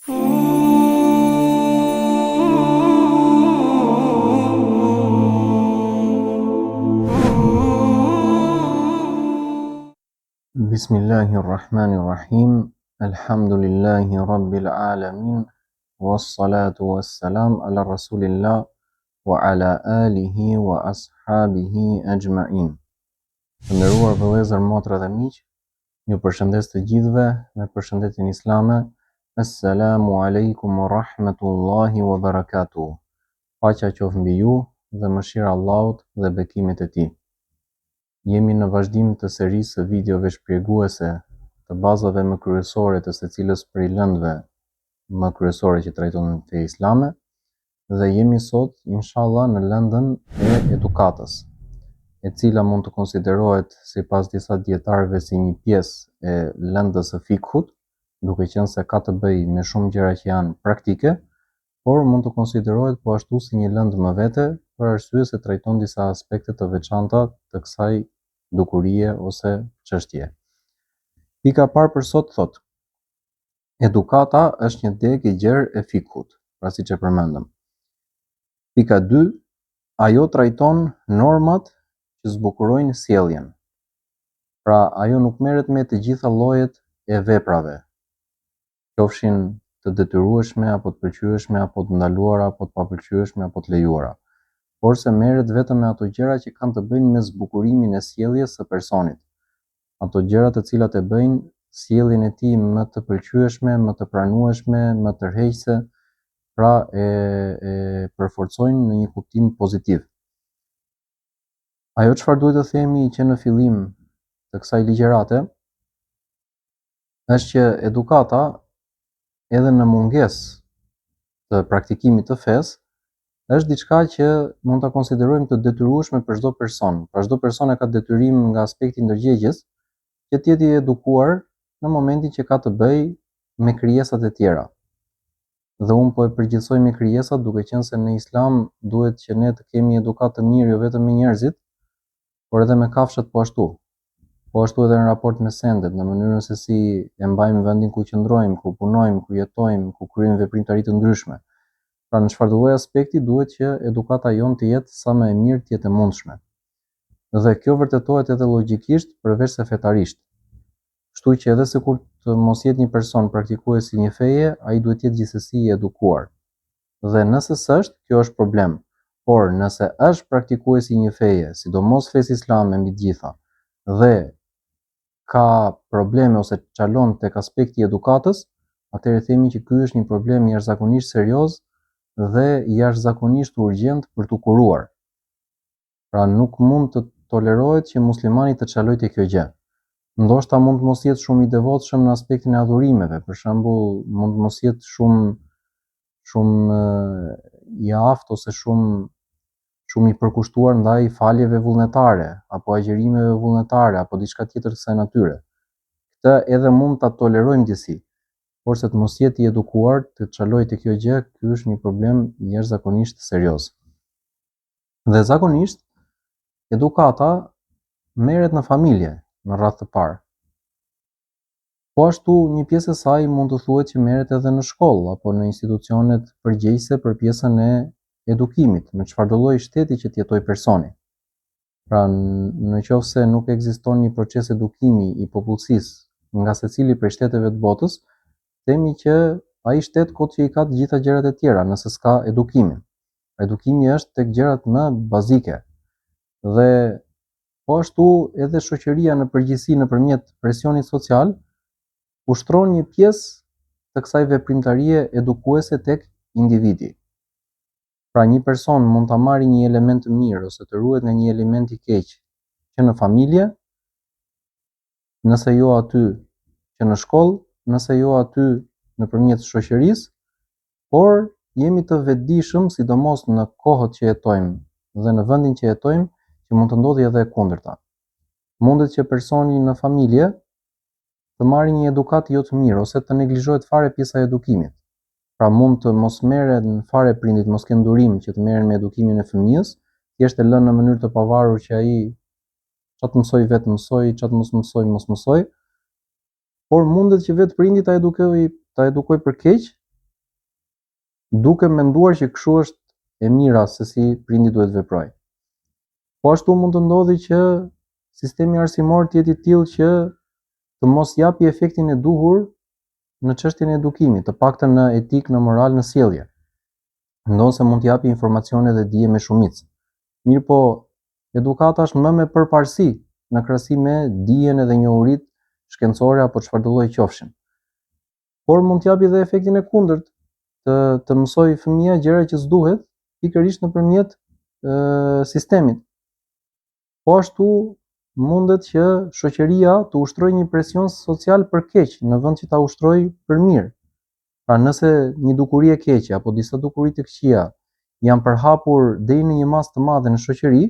Bismillahirrahmanirrahim. Alhamdulillahi rabbil alamin. Wassalatu wassalam ala rasulillah wa ala alihi wa ashabihi ajma'in. Të nderuar vëllezër, motra dhe miq, ju përshëndes të gjithëve me përshëndetjen islame. Assalamu alaikum wa rahmatullahi wa barakatuh. Paqja qoftë mbi ju dhe mëshira e Allahut dhe bekimet e tij. Jemi në vazhdim të serisë së videove shpjeguese të bazave më kryesore të secilës prej lëndëve më kryesore që trajtojnë fe islame dhe jemi sot inshallah në lëndën e edukatës, e cila mund të konsiderohet sipas disa dietarëve si një pjesë e lëndës së fikhut, duke qenë se ka të bëjë me shumë gjëra që janë praktike, por mund të konsiderohet po ashtu si një lëndë më vete për arsye se trajton disa aspekte të veçanta të kësaj dukurie ose çështje. Pika parë për sot thot: edukata është një degë e gjerë e fikhut, pra siç e përmendëm. Pika 2, ajo trajton normat që zbukurojnë sjelljen. Pra ajo nuk merret me të gjitha llojet e veprave, qofshin të detyrueshme apo të pëlqyeshme apo të ndaluara apo të papëlqyeshme apo të lejuara, por se merret vetëm me ato gjëra që kanë të bëjnë me zbukurimin e sjelljes së personit. Ato gjëra të cilat e bëjnë sjelljen e tij më të pëlqyeshme, më të pranueshme, më tërheqëse, pra e përforcojnë në një kuptim pozitiv. Ajo çfarë duhet të themi që në fillim të kësaj ligjërate është që edukata, edhe në mungesë të praktikimit të fesë, është diçka që mund ta konsiderojmë të detyrueshme për çdo person. Pra çdo person e ka detyrim nga aspekti ndërgjegjës që të jetë i edukuar në momentin që ka të bëjë me krijesat e tjera. Dhe unë po e përgjithsoj me krijesat, duke qenë se në Islam duhet që ne të kemi edukat të mirë jo vetëm me njerëzit, por edhe me kafshët po ashtu. Po ashtu edhe në raport me sendet, në mënyrën se si e mbajmë vendin ku qëndrojmë, ku punojmë, ku jetojmë, ku kryejmë veprimtari të ndryshme. Pra në çfarëdo lloj aspekti duhet që edukata jonë të jetë sa më e mirë të jetë e mundshme. Dhe kjo vërtetohet edhe logjikisht përveç se fetarisht. Kështu që edhe sikur të mos jetë një person praktikues i një feje, ai duhet të jetë gjithsesi i edukuar. Dhe nëse s'është, kjo është problem. Por nëse është praktikues i një feje, sidomos fesë islame mbi të gjitha, dhe ka probleme ose çalon tek aspekti i edukatës, atëherë themi që ky është një problem jashtëzakonisht serioz dhe jashtëzakonisht urgjent për t'u kuruar. Pra nuk mund të tolerohet që muslimani të çalojë te kjo gjë. Ndoshta mund të mos jetë shumë i devotshëm në aspektin e adhurimeve, për shembull, mund të mos jetë shumë i aftë ose shumë i përkushtuar ndaj faljeve vullnetare apo agjërimeve vullnetare apo diçka tjetër të kësaj natyre. Këtë edhe mund ta tolerojmë disi, por se të mos jetë i edukuar, të çalojë te kjo gjë, ky është një problem jashtëzakonisht serioz. Dhe zakonisht edukata merret në familje, në radhë të parë. Po ashtu një pjesë e saj mund të thuhet që merret edhe në shkollë apo në institucionet përgjegjëse për pjesën e edukimit, në çfarëdo lloj shteti që të jetojë personi. Pra në qoftë se nuk ekziston një proces edukimi i popullsisë nga secili prej shteteve të botës, themi që ai shtet kot që i ka të gjitha gjërat e tjera nëse s'ka edukimin. Edukimi është tek gjërat më bazike. Dhe po ashtu edhe shoqëria në përgjithësi nëpërmjet presionit social ushtron një pjesë të kësaj veprimtarie edukuese tek individi. Pra një person mund ta marrë një element të mirë ose të ruhet nga një element i keq që në familje, nëse jo aty që në shkollë, nëse jo aty nëpërmjet shoqërisë, por jemi të vetëdijshëm, sidomos në kohët që jetojmë dhe në vendin që jetojmë, që mund të ndodhi edhe e kundërta. Mundet që personi në familje të marrë një edukat jo të mirë ose të neglizhohet fare pjesa e edukimit. Pra mund të mos merren fare prindit, mos kenë durim që të merren me edukimin e fëmijës, thjesht e lënë në mënyrë të pavarur që ai çat mësoj vetë mësoj, çat mos mësoj, por mundet që vetë prindi ta edukoj për keq duke menduar që kështu është e mira se si prindi duhet veproj. Po ashtu mund të ndodhi që sistemi arsimor të jetë i tillë që të mos japi efektin e duhur në çështjen e edukimit, të paktën në etik, në moral, në sjellje. Ndonse mund të japi informacione dhe dije me shumicë. Mirë po, edukata është më me përparësi në krahasim me dijen edhe njohuritë shkencore apo çfarëdo lloji qofshin. Por mund të japi edhe efektin e kundërt, të mësoj fëmia gjëra që s'duhet, pikërisht nëpërmjet sistemit. Po ashtu mundet që shoqëria të ushtrojë një presion social për keq në vend që ta ushtrojë për mirë. Pra nëse një dukuri e keqe apo disa dukuri të këqija janë përhapur deri në një masë të madhe në shoqëri,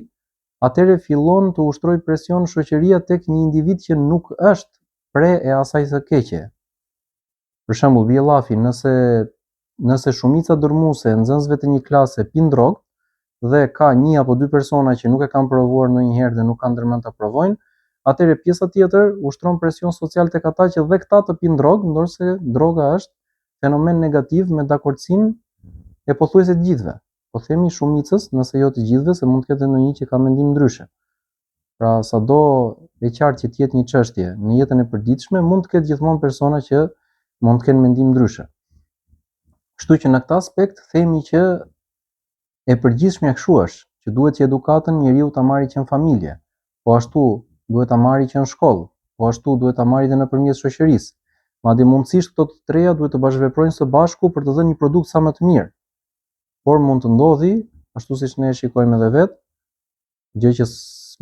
atëherë fillon të ushtrojë presion shoqëria tek një individ që nuk është pre e asaj së keqe. Për shembull, bie llafi, nëse shumica dërmuese e nxënësve të një klase pin drogë dhe ka 1 apo 2 persona që nuk e kanë provuar ndonjëherë dhe nuk kanë ndërmend ta provojnë, atëherë pjesa tjetër ushtron presion social tek ata që dhe këta të pinë drogë, ndorse droga është fenomen negativ me dakordsinë e pothuajse të gjithëve. Po themi shumicës, nëse jo të gjithëve, se mund të ketë ndonjë që ka mendim ndryshe. Pra sado e qartë që të jetë një çështje në jetën e përditshme, mund të ketë gjithmonë persona që mund të kenë mendim ndryshe. Kështu që në këtë aspekt themi që e përgjithshmja kështu është, që duhet që edukatën njeriu ta marrë që në familje, po ashtu duhet ta marrë që në shkollë, po ashtu duhet ta marrë edhe nëpërmjet shoqërisë. Madje mundësisht këto të treja duhet të bashkëveprojnë së bashku për të dhënë një produkt sa më të mirë. Por mund të ndodhi, ashtu siç ne e shikojmë edhe vetë, gjë që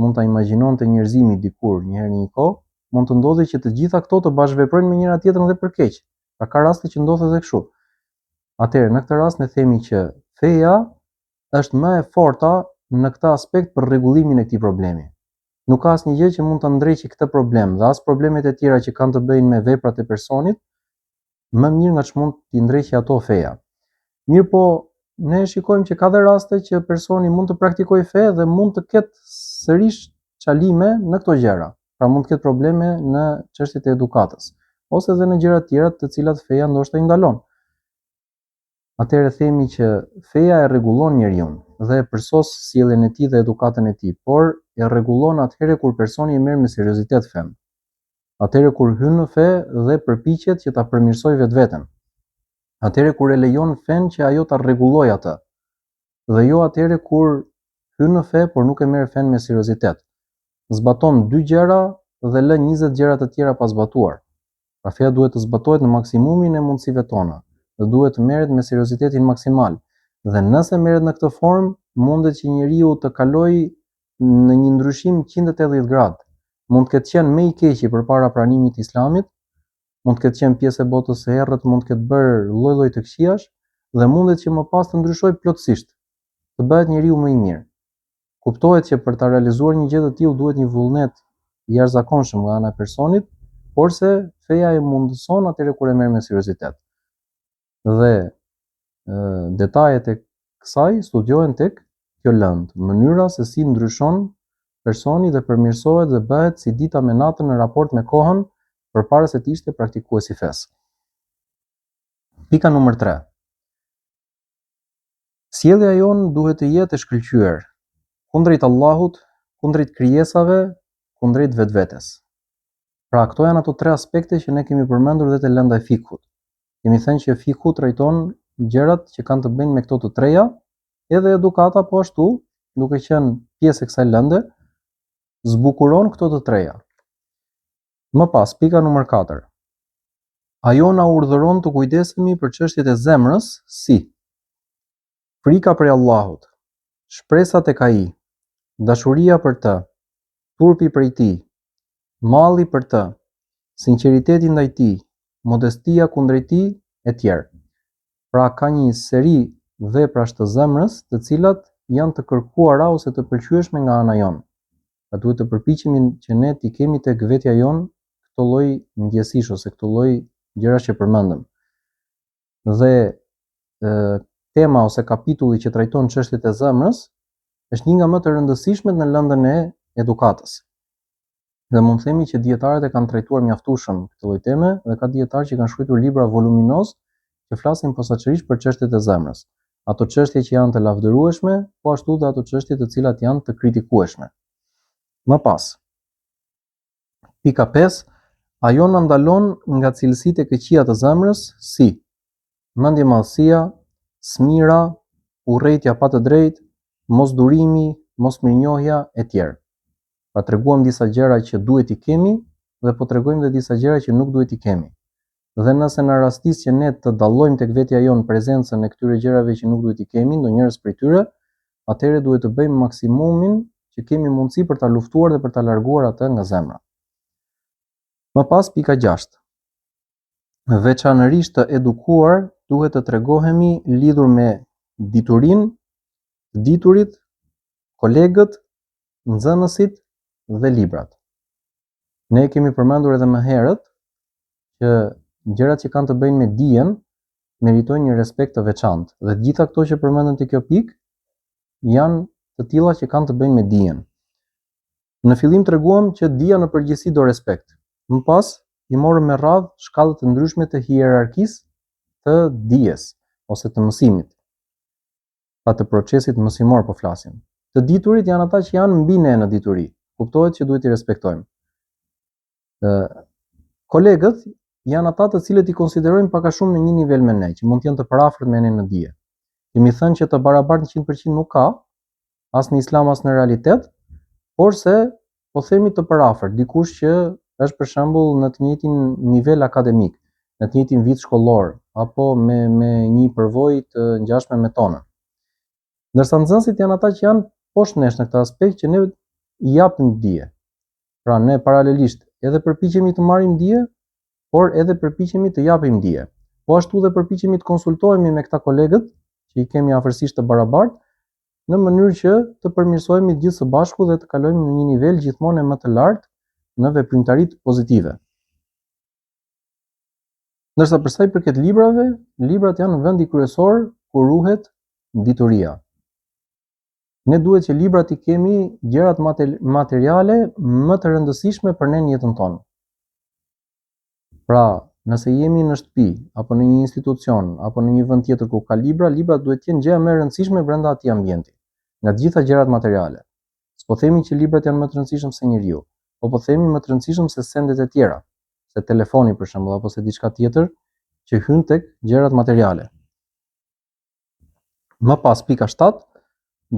mund ta imagjinonte njerëzimi dikur një herë një kohë, mund të ndodhi që të gjitha këto të bashkëveprojnë me njëra tjetrën dhe për keq. Pra ka raste që ndodh edhe kështu. Atëherë, në këtë rast ne themi që feja është më e forta në këtë aspekt për rregullimin e këtij problemi. Nuk ka asnjë gjë që mund ta ndreqë këtë problem dhe as problemet e tjera që kanë të bëjnë me veprat e personit, më mirë nga ç'mund t'i ndreqë ato feja. Mirë po, ne shikojmë që ka dhe raste që personi mund të praktikojë fe dhe mund të ketë sërish çalime në këto gjëra. Pra mund të ketë probleme në çështjet e edukatës, ose edhe në gjëra të tjera të cilat feja ndoshta i ndalon. Atëherë themi që feja e rregullon njeriu dhe e përsos sjelljen e tij dhe edukatën e tij, por e rregullon atëherë kur personi e merr me seriozitet fen. Atëherë kur hyn në fe dhe përpiqet që ta përmirësojë vetveten. Atëherë kur e lejon fen që ajo ta rregullojë atë. Dhe jo atëherë kur hyn në fe por nuk e merr fen me seriozitet. Zbaton 2 gjëra dhe lë 20 gjëra të tjera pa zbatuar. Pra feja duhet të zbatohet në maksimumin e mundësive tona dhe duhet të merret me seriozitetin maksimal. Dhe nëse merret në këtë formë, mundet që njeriu të kalojë në një ndryshim 180 gradë. Mund të ketë qenë më i keqi përpara pranimit të Islamit, mund të ketë qenë pjesë e botës së errët, mund të ketë bërë lloj-lloj të këqijash dhe mundet që më pas të ndryshojë plotësisht, të bëhet njeriu më i mirë. Kuptohet që për ta realizuar një gjë të tillë duhet një vullnet i jashtëzakonshëm nga ana e personit, porse feja e mundëson atëherë kur e merr me seriozitet. Dhe detajet e kësaj studiohen tek kjo lëndë, mënyra se si ndryshon personi dhe përmirësohet dhe bëhet si dita me natën në raport me kohën përpara se të ishte praktikues i fesë. Pika numër 3. Sjellja jon duhet të jetë e shkëlqyer kundrejt Allahut, kundrejt krijesave, kundrejt vetvetes. Pra këto janë ato 3 aspekte që ne kemi përmendur dhe te lënda e fikut. Kemi thënë që fiku trajton gjërat që kanë të bëjnë me këto të treja, edhe edukata po ashtu, duke qenë pjesë e kësaj lënde, zbukuron këto të treja. Më pas, pika numër 4. Ajo na urdhëron të kujdesemi për çështjet e zemrës, si frika prej Allahut, shpresa tek ai, dashuria për të, turpi prej tij, malli për të, sinqeriteti ndaj tij, modestia kundrejt tij e tjerë. Pra ka një seri veprash të zemrës, të cilat janë të kërkuara ose të pëlqyeshme nga ana jonë. Pra duhet të përpiqemi që ne t'i kemi tek vetja jonë këtë lloj ndjesish ose këtë lloj gjërash që përmendëm. Dhe tema ose kapitulli që trajton çështjet e zemrës është një nga më të rëndësishmet në lëndën e edukatës. Dhe mund të themi që dietarët e kanë trajtuar mjaftueshëm këtë lloj teme dhe ka dietarë që kanë shkruar libra voluminoz që flasin posaçërisht për çështjet e zemrës. Ato çështje që janë të lavdërueshme, po ashtu dhe ato çështje të cilat janë të kritikueshme. Më pas, pika 5, ajo na ndalon nga cilësitë e këqija të zemrës, si mendjemadhësia, smira, urrejtja pa të drejtë, mosdurimi, mosmirnjohja e tjerë. Pra treguam disa gjëra që duhet i kemi dhe po tregojmë edhe disa gjëra që nuk duhet i kemi. Dhe nëse në rastis që ne të dallojmë tek vetja jonë prezencën e këtyre gjërave që nuk duhet i kemi, ndonjërs prej tyre, atëherë duhet të bëjmë maksimumin që kemi mundësi për ta luftuar dhe për ta larguar atë nga zemra. Më pas pika 6. Veçanërisht të edukuar duhet të tregohemi lidhur me diturinë, të diturit, kolegët, nxënësit dhe librat. Ne kemi përmendur edhe më herët që gjërat që kanë të bëjnë me dijen meritojnë një respekt të veçantë dhe gjitha këto që përmendëm te kjo pikë janë të tilla që kanë të bëjnë me dijen. Në fillim treguam që dija në përgjithësi do respekt. Më pas i morëm me radhë shkallët të ndryshme të hierarkisë të dijes ose të mësimit. Pa të procesit mësimor po flasim. Të diturit janë ata që janë mbi ne në dituri. Kuptohet që duhet i respektojmë. Kolegët janë ata të cilët i konsiderojmë pak a shumë në një nivel me ne, që mund të jenë të parafërt me ne në dije. Kemi thënë që të barabartë 100% nuk ka, as në islam as në realitet, por se po themi të parafërt, dikush që është për shembull në të njëjtin nivel akademik, në të njëjtin vit shkollor, apo me një përvojë të ngjashme me tonën. Ndërsa nxënësit janë ata që janë poshtë nesh në këtë aspekt që ne i japim dije. Pra ne paralelisht edhe përpiqemi të marrim dije, por edhe përpiqemi të japim dije. Po ashtu dhe përpiqemi të konsultohemi me këta kolegët që i kemi afërsisht të barabartë në mënyrë që të përmirësohemi gjithë së bashku dhe të kalojmë në një nivel gjithmonë më të lartë në veprimtaritë pozitive. Ndërsa për sa i përket librave, librat janë vendi kryesor ku ruhet dituria. Ne duhet që librat i kemi gjërat materiale më të rëndësishme për ne në jetën tonë. Pra, nëse jemi në shtëpi, apo në një institucion, apo në një vend tjetër ku ka libra, librat duhet të jenë gjëja më e rëndësishme brenda atij ambienti, nga të gjitha gjërat materiale. S'po themi që librat janë më të rëndësishëm se njeriu, po themi më të rëndësishëm se sendet e tjera, se telefoni për shembull apo se diçka tjetër që hyn tek gjërat materiale. Më pas pika 7,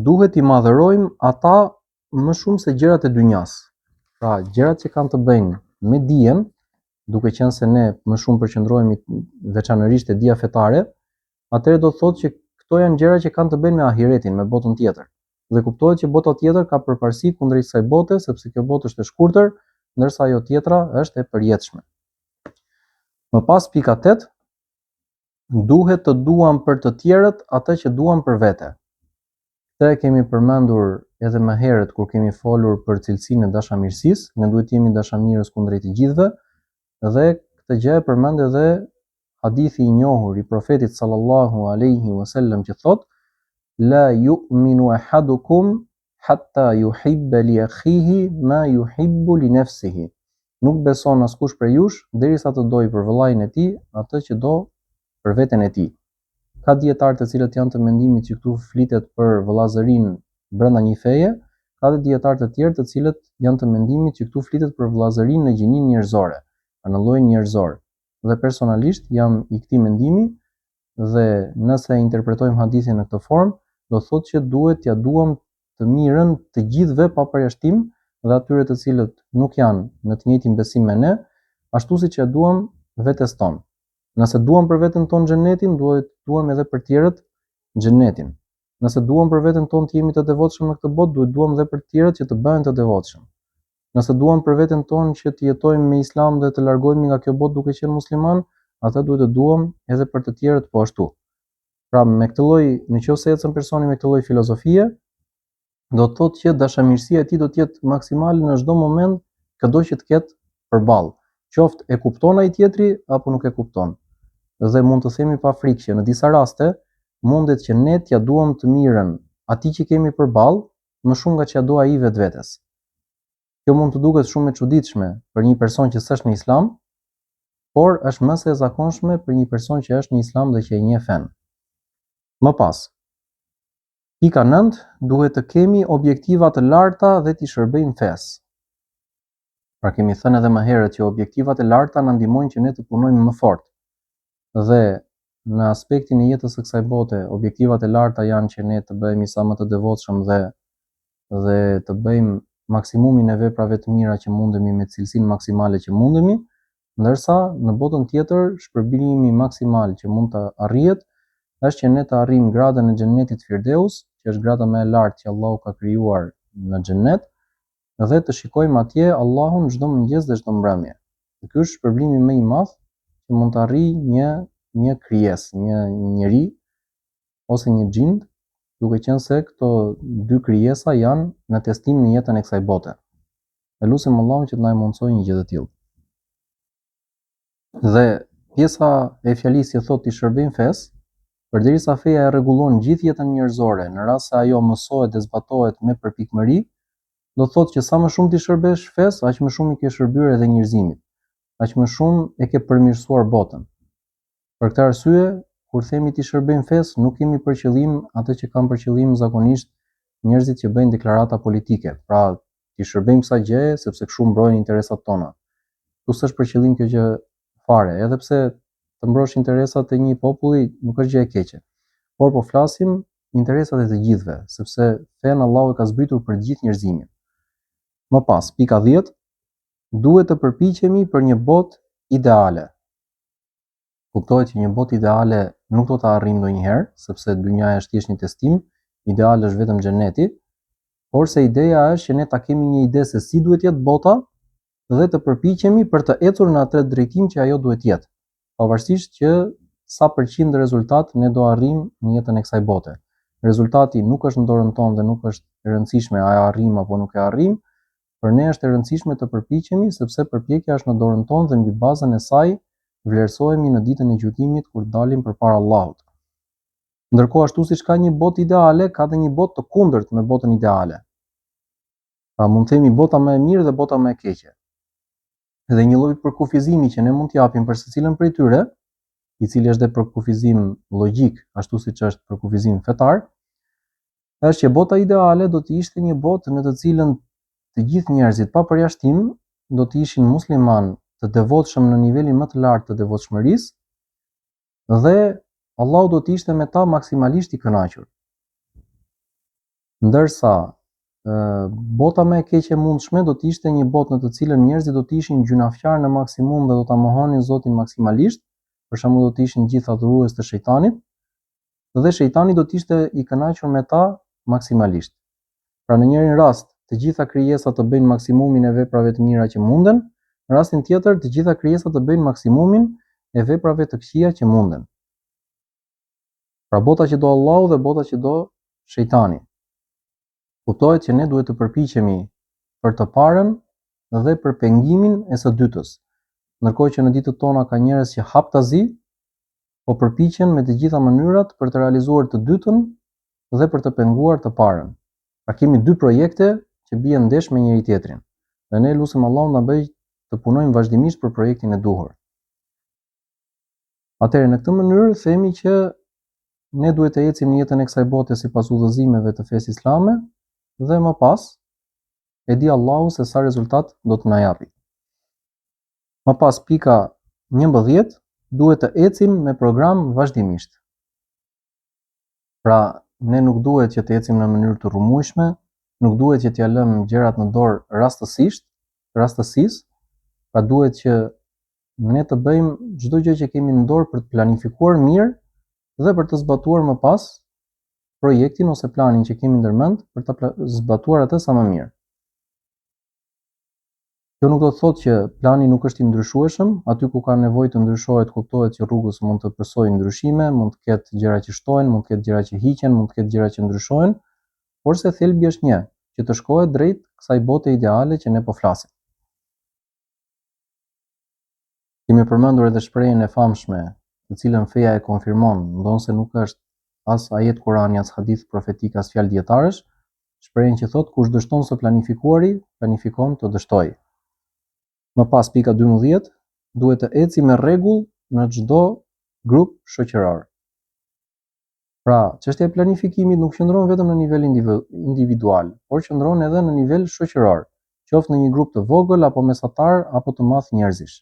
duhet i madhërojmë ata më shumë se gjërat e dynjas. Pra, gjërat që kanë të bëjnë me dijen, duke qenë se ne më shumë përqendrohemi veçanërisht te dija fetare, atëherë do të thotë që këto janë gjëra që kanë të bëjnë me ahiretin, me botën tjetër. Dhe kuptohet që bota tjetër ka përparësi kundrejt kësaj bote, sepse kjo botë është e shkurtër, ndërsa ajo tjetra është e përjetshme. Më pas pika 8, duhet të duam për të tjerët atë që duam për vete. Këtë e kemi përmendur edhe më herët kur kemi folur për cilësinë e dashamirësisë, ne duhet të jemi dashamirës kundrejt të gjithëve, dhe këtë gjë e përmend edhe hadithi i njohur i profetit sallallahu alaihi wasallam që thotë: la yu'minu ahadukum hatta yuhibba li akhihi ma yuhibbu li nafsihi. Nuk beson askush prej jush derisa të dojë për vëllain e tij atë që do për veten e tij. Ka dietarë të cilët janë të mendimit që këtu flitet për vëllazërinë brenda një feje, ka dhe dietarë të tjerë të cilët janë të mendimit që këtu flitet për vëllazërinë në gjininë njerëzore, në llojin njerëzor. Dhe personalisht jam i këtij mendimi dhe nëse interpretojmë hadithin në këtë formë, do thotë që duhet t'ia duam të mirën të gjithëve pa përjashtim dhe atyre të cilët nuk janë në të njëjtin besim me ne, ashtu siç e duam vetes tonë. Nëse duam për veten tonë xhenetin, duhet duam edhe për tjerët xhenetin. Nëse duam për veten tonë të jemi të devotshëm në këtë botë, duhet duam edhe për tjerët që të bëhen të devotshëm. Nëse duam për veten tonë që të jetojmë me islam dhe të largohemi nga kjo botë duke qenë musliman, atë duhet të duam edhe për të tjerët po ashtu. Pra me këtë lloj, nëse ecën personi me këtë lloj filozofie, do të thotë që dashamirësia e tij do të jetë maksimale në çdo moment, çdo që të ketë përballë, qoftë e kupton ai tjetri apo nuk e kupton. Dhe mund të themi pa frikë që në disa raste mundet që ne t'ia duam të mirën atij që kemi përballë më shumë nga ç'ia do ai vetvetes. Kjo mund të duket shumë e çuditshme për një person që s'është në islam, por është më se zakonshme për një person që është në Islam dhe që e njeh fen. Më pas, pika 9, duhet të kemi objektiva të larta dhe t'i shërbejmë fesë. Pra kemi thënë edhe më herët që objektivat e larta na ndihmojnë që ne të punojmë më fort. Dhe në aspektin e jetës së kësaj bote, objektivat e larta janë që ne të bëhemi sa më të devotshëm dhe të bëjmë maksimumin e veprave të mira që mundemi me cilësinë maksimale që mundemi, ndërsa në botën tjetër shpërbimi maksimal që mund të arrihet është që ne të arrijmë gradën e xhennetit Firdeus, që është grada më e lartë që Allahu ka krijuar në xhennet, dhe të shikojmë atje Allahun çdo mëngjes dhe çdo mbrëmje. Ky është shpërblimi më i madh që mund të arrijë një krijesë, një njeri ose një xhind, duke qenë se këto dy krijesa janë në testim në jetën e kësaj bote. E lutem Allahun që të na mundsojë një gjë të tillë. Dhe pjesa e fjalisë që thotë ti shërbejmë fesë, përderisa feja e rregullon gjithë jetën njerëzore, në rast se ajo mësohet dhe zbatohet me përpikmëri, do thotë që sa më shumë ti shërbesh fesë, aq më shumë i ke shërbyer edhe njerëzimit, aq më shumë e ke përmirësuar botën. Për këtë arsye, kur themi ti shërbejmë fesë, nuk kemi për qëllim atë që kanë për qëllim zakonisht njerëzit që bëjnë deklarata politike. Pra, ti shërbejmë kësaj gjëje sepse kështu mbrojnë interesat tona. Kjo s'është për qëllim kjo gjë fare, edhe pse të mbrosh interesat e një populli nuk është gjë e keqe. Por po flasim interesat e të gjithëve, sepse fen Allahu e ka zbritur për gjithë njerëzimin. Më pas, pika 10, duhet të përpiqemi për një botë ideale. Kuptohet që një botë ideale nuk do ta arrijmë ndonjëherë, sepse dynjaja është thjesht një testim, ideali është vetëm xheneti, por se ideja është që ne ta kemi një ide se si duhet jetë bota dhe të përpiqemi për të ecur në atë drejtim që ajo duhet jetë, pavarësisht që sa përqind rezultat ne do arrijmë në jetën e kësaj bote. Rezultati nuk është në dorën tonë dhe nuk është e rëndësishme a e arrijmë apo nuk e arrijmë, për ne është e rëndësishme të përpiqemi sepse përpjekja është në dorën tonë dhe mbi bazën e saj vlerësohemi në ditën e gjykimit kur dalim përpara Allahut. Ndërkohë ashtu siç ka një botë ideale, ka dhe një botë të kundërt me botën ideale. Pra mund të themi bota më e mirë dhe bota më e keqe. Dhe një lloj përkufizimi që ne mund t'japim për secilën prej tyre, i cili është dhe përkufizim logjik, ashtu siç është përkufizim fetar, është që bota ideale do të ishte një botë në të cilën të gjithë njerëzit pa përjashtim do të ishin musliman të devotshëm në nivelin më të lartë të devotshmërisë dhe Allahu do të ishte me ta maksimalisht i kënaqur. Ndërsa bota më e keqe mundshme do të ishte një botë në të cilën njerëzit do të ishin gjunafqar në maksimum dhe do ta mohonin Zotin maksimalisht, për shembull do të ishin gjithë adhurues të shejtanit, dhe shejtani do të ishte i kënaqur me ta maksimalisht. Pra në njërin rast të gjitha krijesat të bëjnë maksimumin e veprave të mira që munden, në rastin tjetër të gjitha krijesat të bëjnë maksimumin e veprave të këqija që munden. Pra bota që do Allahu dhe bota që do shejtani. Kuptohet që ne duhet të përpiqemi për të parën dhe për pengimin e së dytës. Ndërkohë që në ditët tona ka njerëz që haptazi po përpiqen me të gjitha mënyrat për të realizuar të dytën dhe për të penguar të parën. Pra kemi dy projekte që bien ndesh me njëri tjetrin. Dhe ne lutem Allahun na bëj të punojmë vazhdimisht për projektin e duhur. Atëherë në këtë mënyrë themi që ne duhet të ecim në jetën e kësaj bote sipas udhëzimeve të fesë islame dhe më pas e di Allahu se sa rezultat do të na japi. Më pas pika 11, duhet të ecim me program vazhdimisht. Pra ne nuk duhet që të ecim në mënyrë të rrëmujshme, nuk duhet që t'ja lëmë gjërat në dorë rastësisë, pra duhet që ne të bëjmë çdo gjë që kemi në dorë për të planifikuar mirë dhe për të zbatuar më pas projektin ose planin që kemi ndërmend për të zbatuar atë sa më mirë. Kjo nuk do të thotë që plani nuk është i ndryshueshëm, aty ku ka nevojë të ndryshohet kuptohet që rrugës mund të pësojë ndryshime, mund të ketë gjëra që shtohen, mund të ketë gjëra që hiqen, mund të ketë gjëra që ndryshojnë, por se thelbi është një, që të shkohet drejt kësaj bote ideale që ne po flasim. Kemi përmendur edhe shprehjen e famshme, të cilën feja e konfirmon, ndonse nuk është as ajet Kurani as hadith profetik as fjalë dietarësh, shprehjen që thotë kush dështon së planifikuari, planifikon të dështojë. Më pas pika 12, duhet të eci me rregull në çdo grup shoqëror. Pra, çështja e planifikimit nuk qëndron vetëm në nivel individual, por qëndron edhe në nivel shoqëror, qoftë në një grup të vogël apo mesatar apo të madh njerëzish.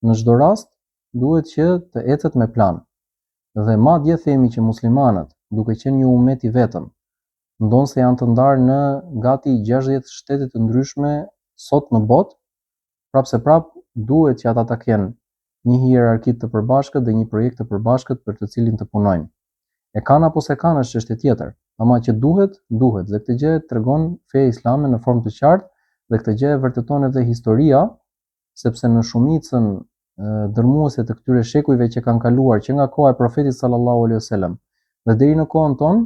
Në çdo rast, duhet që të ecet me plan. Dhe madje themi që muslimanët, duke qenë një ummet i vetëm, ndonë se janë të ndarë në gati 60 shtete të ndryshme sot në botë, prapse duhet që ata ta kenë një hierarki të përbashkët dhe një projekt të përbashkët për të cilin të punojnë. E kanë apo se kanë është çështje tjetër, ama që duhet, dhe këtë gjë tregon feja islame në formë të qartë dhe këtë gjë e vërteton edhe historia, sepse në shumicën dërmuese të këtyre shekujve që kanë kaluar që nga koha e profetit sallallahu alaihi wasallam dhe deri në kohën tonë,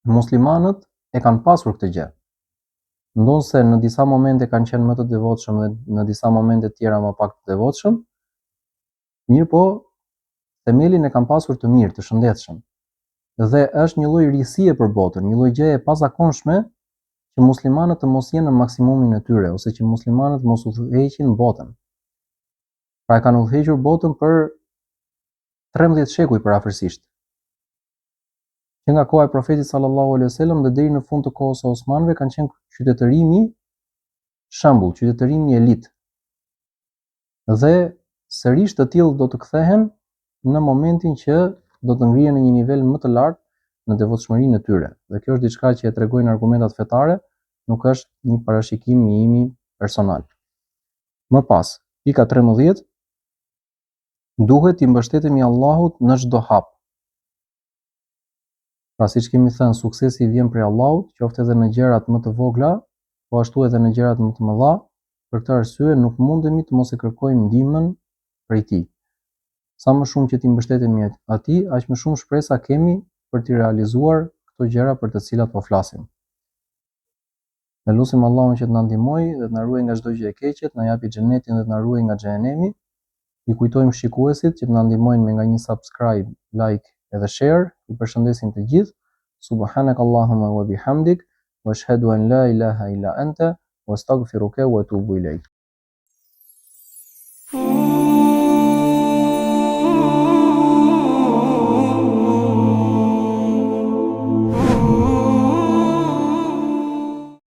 muslimanët e kanë pasur këtë gjë. Ndonse në disa momente kanë qenë më të devotshëm dhe në disa momente tjera më pak të devotshëm, mirë po themelin e kanë pasur të mirë, të shëndetshëm. Dhe është një lloj risie për botën, një lloj gjëje e pazakonshme që muslimanët të mos jenë në maksimumin e tyre ose që muslimanët mos udhëheqin botën. Pra e kanë udhëhequr botën për 13 shekuj përafërsisht. Që nga koha e profetit sallallahu alaihi wasallam dhe deri në fund të kohës së Osmanëve kanë qenë qytetërimi shembull, qytetërimi elit. Dhe sërish të tillë do të kthehen në momentin që do të ngrihen në një nivel më të lartë në devotshmërinë e tyre. Dhe kjo është diçka që e tregojnë argumentat fetare, nuk është një parashikim imi personal. Më pas, pika 13, duhet i mbështetemi Allahut në çdo hap. Pra siç kemi thënë, suksesi vjen prej Allahut, qoftë edhe në gjërat më të vogla, po ashtu edhe në gjërat më të mëdha. Për këtë arsye nuk mundemi të mos e kërkojmë ndihmën prej tij. Sa më shumë që ti mbështetemi atij, aq më shumë shpresa kemi për të realizuar këto gjëra për të cilat po flasim. Ne lutim Allahun që të na ndihmojë dhe të na ruajë nga çdo gjë e keqe, të na japi xhenetin dhe të na ruajë nga xhenemi. I kujtojmë shikuesit që të na ndihmojnë me nga një subscribe, like edhe share. Ju përshëndesim të gjithë. Subhanakallahumma wa bihamdik, wa ashhadu an la ilaha illa anta, wa astaghfiruka wa atubu ilayk.